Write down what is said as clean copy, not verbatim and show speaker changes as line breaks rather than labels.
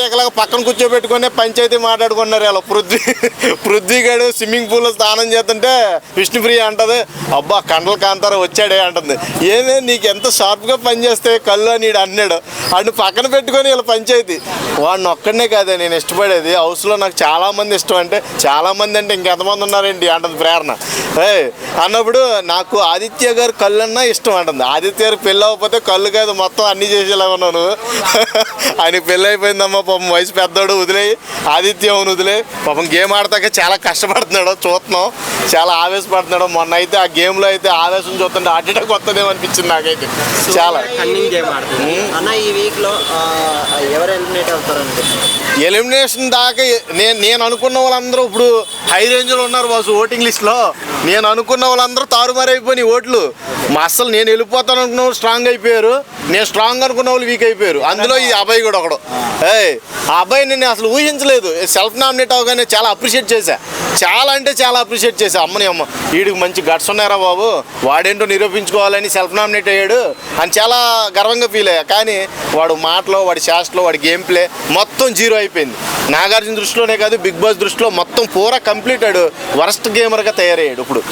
ఏకలాగా పక్కన కూర్చోబెట్టుకుని పంచాయతీ మాట్లాడుకున్నారు. ఇలా పృథ్వీగాడు స్విమ్మింగ్ పూల్లో స్నానం చేస్తుంటే విష్ణుప్రియ అంటది, అబ్బా కండలు కాంతారా వచ్చాడే అంటుంది. ఏమే నీకు ఎంత షార్ప్గా పనిచేస్తే కళ్ళు అని అన్నాడు. వాడిని పక్కన పెట్టుకొని ఇలా పంచాయతీ. వాడిని ఒక్కడనే కాదే నేను ఇష్టపడేది, హౌస్లో నాకు చాలామంది ఇష్టం. అంటే చాలామంది అంటే ఇంకెంతమంది ఉన్నారేంటి అంటుంది ప్రేరణ. అన్నప్పుడు నాకు ఆదిత్య గారు కళ్ళు అన్నా ఇష్టం అంటుంది. ఆదిత్య గారు పెళ్ళి అవ్వకపోతే కళ్ళు కాదు మొత్తం అన్నీ చేసేలా ఉన్నాను. ఆయనకి పెళ్ళి అయిపోయిందమ్మా, పాపం వయసు పెద్దోడు వదిలేయి, ఆదిత్య అవును వదిలే. పాపం గేమ్ ఆడతాక చాలా కష్టపడుతున్నాడు, చూస్తున్నాం చాలా ఆవేశపడుతున్నాడు. మొన్న అయితే ఆ గేమ్లో అయితే ఆవేశం చూస్తుంటే హార్ట్ అటాక్ వస్తుందేమో అనిపించింది నాకైతే. చాలా ఎలిమినేషన్ దాకా నేను అనుకున్న వాళ్ళందరూ ఇప్పుడు హై రేంజ్లో ఉన్నారు బాసు. ఓటింగ్ లిస్ట్లో నేను అనుకున్న వాళ్ళందరూ తారుమారైపోయినాయి ఓట్లు. అసలు నేను వెళ్ళిపోతాను అనుకున్న వాళ్ళు స్ట్రాంగ్ అయిపోయారు, నేను స్ట్రాంగ్ అనుకున్న వాళ్ళు వీక్ అయిపోయారు. అందులో ఈ అబ్బాయి కూడా ఒకడు. ఆ అబ్బాయి నేను అసలు ఊహించలేదు. సెల్ఫ్ నామినేట్ అవగానే చాలా అప్రిషియేట్ చేశా, చాలా అంటే చాలా అప్రిషియేట్ చేశా. అమ్మని అమ్మ వీడికి మంచి గట్స్ ఉన్నారా బాబు, వాడేంటో నిరూపించుకోవాలని సెల్ఫ్ నామినేట్ అయ్యాడు అని చాలా గర్వంగా ఫీల్ అయ్యా. కానీ వాడు మాటలో, వాడి శాస్ట్లో, వాడి గేమ్ ప్లే మొత్తం జీరో అయిపోయింది. నాగార్జున దృష్టిలోనే కాదు, బిగ్ బాస్ దృష్టిలో మొత్తం పూరా కంప్లీట్ ఆడు వరస్ట్ గేమర్గా తయారయ్యాడు ఇప్పుడు.